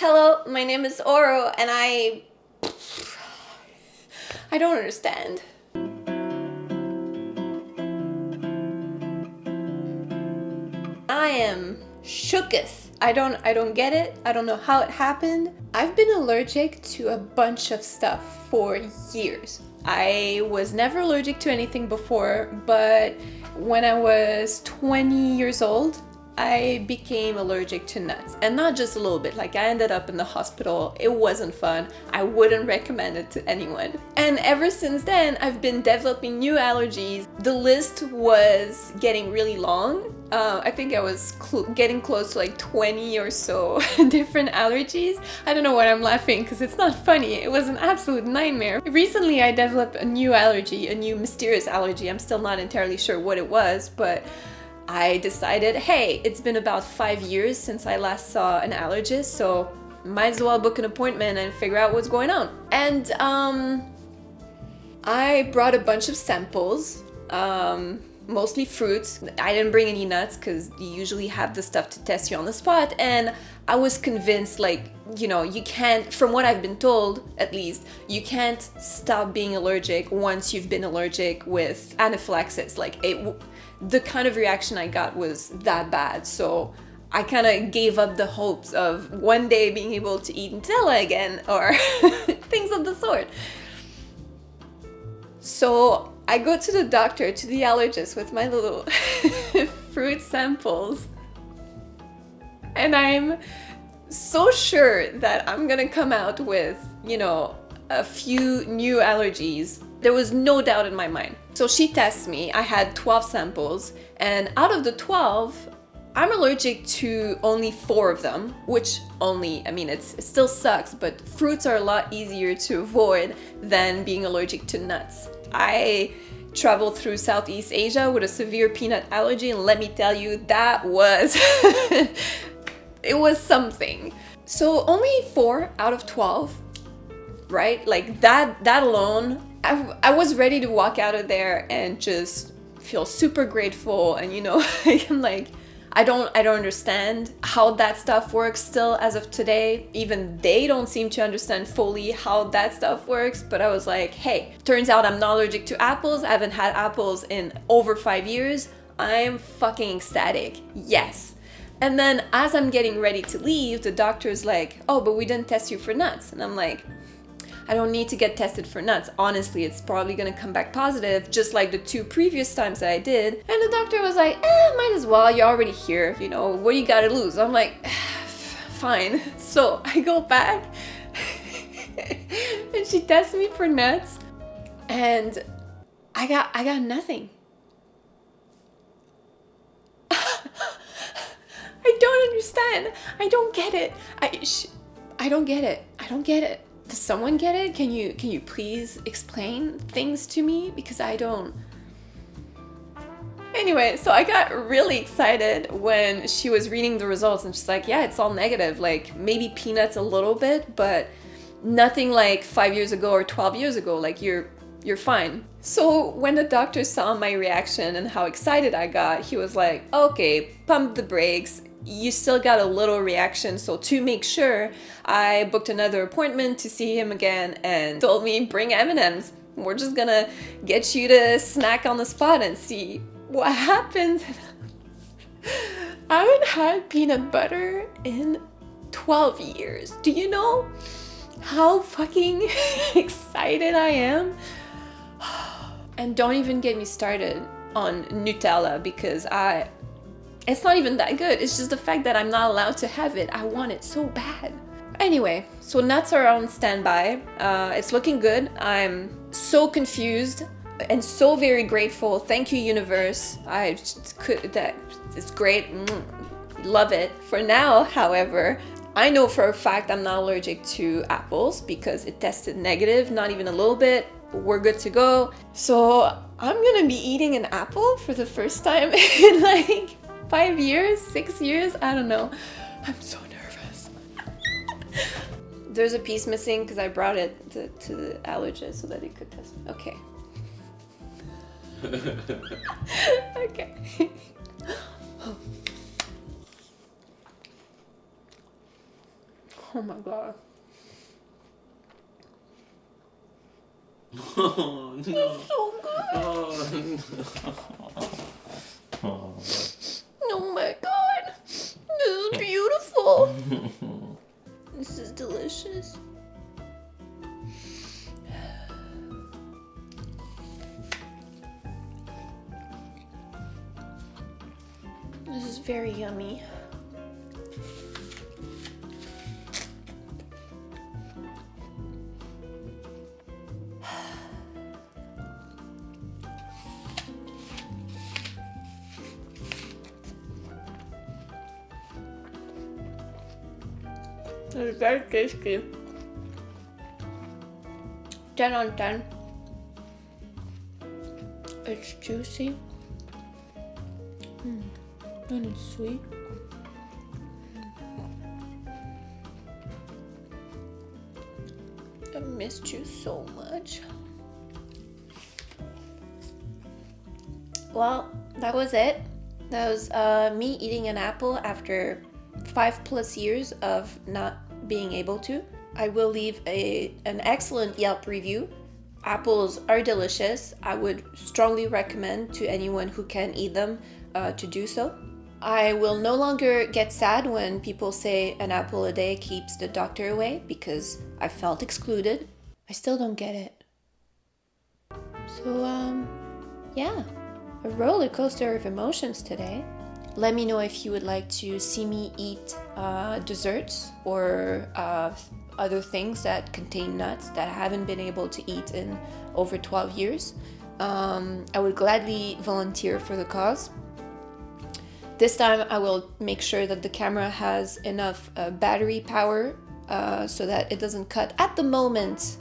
Hello, my name is Oro, and I don't understand. I am shooketh. I don't get it. I don't know how it happened. I've been allergic to a bunch of stuff for years. I was never allergic to anything before, but when I was 20 years old, I became allergic to nuts. And not just a little bit, like I ended up in the hospital. It wasn't fun. I wouldn't recommend it to anyone. And ever since then, I've been developing new allergies. The list was getting really long. I think I was getting close to like 20 or so different allergies. I don't know why I'm laughing because it's not funny. It was an absolute nightmare. Recently, I developed a new allergy, a new mysterious allergy. I'm still not entirely sure what it was, but I decided, hey, it's been about 5 years since I last saw an allergist, so might as well book an appointment and figure out what's going on. And I brought a bunch of samples, mostly fruits. I didn't bring any nuts because you usually have the stuff to test you on the spot, and I was convinced, like, you can't, from what I've been told at least, you can't stop being allergic once you've been allergic with anaphylaxis. Like, the kind of reaction I got was that bad, so I kind of gave up the hopes of one day being able to eat Nutella again or things of the sort. So I go to the doctor, to the allergist with my little fruit samples, and I'm so sure that I'm gonna come out with, a few new allergies. There was no doubt in my mind. So she tests me. I had 12 samples, and out of the 12, I'm allergic to only 4 of them, which it still sucks, but fruits are a lot easier to avoid than being allergic to nuts. I traveled through Southeast Asia with a severe peanut allergy, and let me tell you, that was it was something. So only 4 out of 12, right? Like that alone, I was ready to walk out of there and just feel super grateful. And I'm like, I don't understand how that stuff works still as of today. Even they don't seem to understand fully how that stuff works. But I was like, hey, turns out I'm not allergic to apples. I haven't had apples in over 5 years. I'm fucking ecstatic. Yes. And then as I'm getting ready to leave, the doctor's like, oh, but we didn't test you for nuts. And I'm like, I don't need to get tested for nuts. Honestly, it's probably gonna come back positive, just like the 2 previous times that I did. And the doctor was like, might as well, you're already here, what do you gotta lose? I'm like, fine. So I go back and she tests me for nuts, and I got nothing. I don't understand. I don't get it. I don't get it. I don't get it. Does someone get it? Can you please explain things to me? Because I don't. Anyway, so I got really excited when she was reading the results, and she's like, yeah, it's all negative. Like, maybe peanuts a little bit, but nothing like 5 years ago or 12 years ago. Like, you're fine. So when the doctor saw my reaction and how excited I got, he was like, okay, pump the brakes. You still got a little reaction, so to make sure, I booked another appointment to see him again and told me, bring M&Ms. We're just gonna get you to snack on the spot and see what happens. I haven't had peanut butter in 12 years. Do you know how fucking excited I am? And don't even get me started on Nutella, because it's not even that good. It's just the fact that I'm not allowed to have it. I want it so bad. Anyway, so nuts are on standby. It's looking good. I'm so confused and so very grateful. Thank you, universe. It's great. Love it. For now, however, I know for a fact I'm not allergic to apples because it tested negative, not even a little bit. We're good to go. So I'm gonna be eating an apple for the first time in like 5 years, 6 years, I don't know. I'm so nervous. There's a piece missing because I brought it to the allergist so that they could test it. Okay. Okay. Oh my god. Oh, no. It's so good. Oh, Oh my god. This is beautiful. This is delicious. This is very yummy. It's very tasty. 10 on 10. It's juicy. And it's sweet. I missed you so much. Well, that was it. That was me eating an apple after 5+ years of not being able to. I will leave an excellent Yelp review. Apples are delicious. I would strongly recommend to anyone who can eat them to do so. I will no longer get sad when people say an apple a day keeps the doctor away because I felt excluded. I still don't get it. So, yeah, a roller coaster of emotions today. Let me know if you would like to see me eat desserts or other things that contain nuts that I haven't been able to eat in over 12 years. I would gladly volunteer for the cause. This time I will make sure that the camera has enough battery power so that it doesn't cut at the moment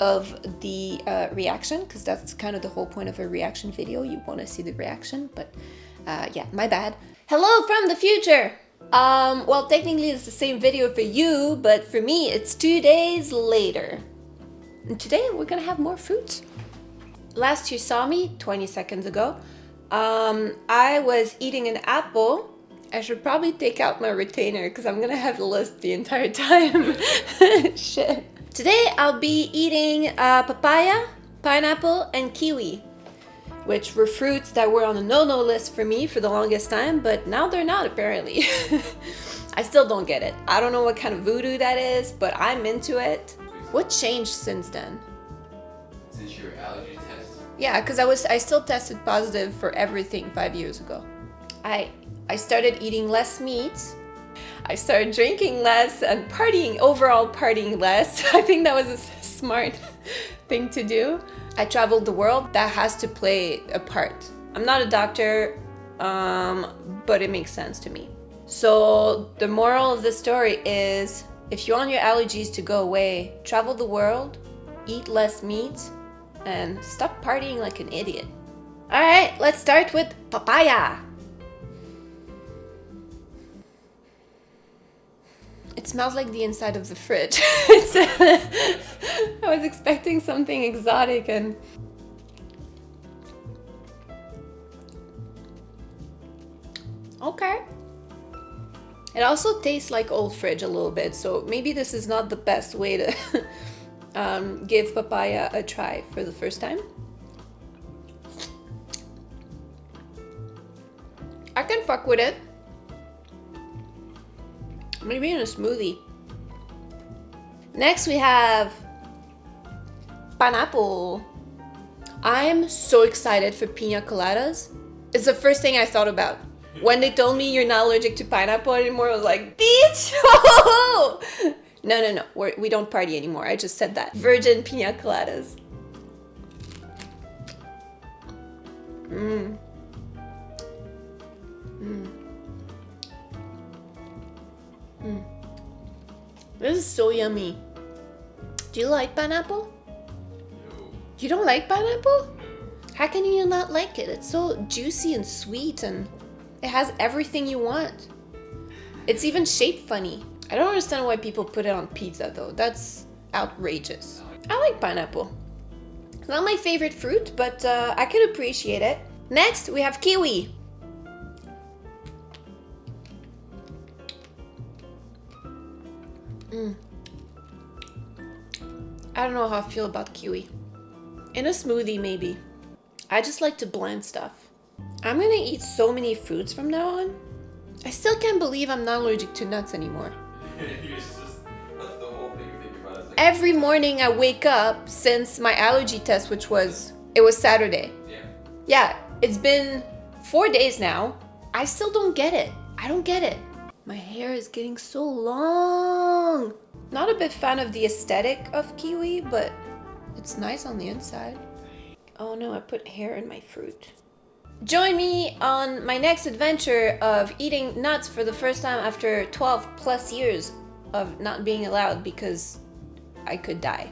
of the reaction, because that's kind of the whole point of a reaction video. You want to see the reaction, but yeah, my bad. Hello from the future! Well, technically it's the same video for you, but for me it's 2 days later. And today we're gonna have more fruits. Last you saw me 20 seconds ago, I was eating an apple. I should probably take out my retainer because I'm gonna have the list the entire time. Shit. Today I'll be eating papaya, pineapple, and kiwi, which were fruits that were on the no-no list for me for the longest time, but now they're not apparently. I still don't get it. I don't know what kind of voodoo that is, but I'm into it. What changed since then? since your allergy test? Yeah, because I still tested positive for everything 5 years ago. I started eating less meat. I started drinking less and overall partying less. I think that was a smart thing to do. I traveled the world. That has to play a part. I'm not a doctor, but it makes sense to me. So the moral of the story is, if you want your allergies to go away, travel the world, eat less meat, and stop partying like an idiot. All right, let's start with papaya. It smells like the inside of the fridge. I was expecting something exotic and... Okay. It also tastes like old fridge a little bit, so maybe this is not the best way to give papaya a try for the first time. I can fuck with it. Maybe in a smoothie. Next we have pineapple. I'm so excited for pina coladas. It's the first thing I thought about. When they told me you're not allergic to pineapple anymore, I was like, bitch! No, we don't party anymore. I just said that. Virgin pina coladas. This is so yummy. Do you like pineapple? No. You don't like pineapple? No. How can you not like it? It's so juicy and sweet and it has everything you want. It's even shaped funny. I don't understand why people put it on pizza though. That's outrageous. I like pineapple. It's not my favorite fruit, but I can appreciate it. Next, we have kiwi. I don't know how I feel about kiwi. In a smoothie, maybe. I just like to blend stuff. I'm gonna eat so many fruits from now on. I still can't believe I'm not allergic to nuts anymore. That's the whole thing you think about. Is like, Every morning I wake up since my allergy test, which was Saturday. yeah. Yeah, it's been 4 days now. I still don't get it. I don't get it. My hair is getting so long. Not a big fan of the aesthetic of kiwi, but it's nice on the inside. Oh no, I put hair in my fruit. Join me on my next adventure of eating nuts for the first time after 12 plus years of not being allowed because I could die.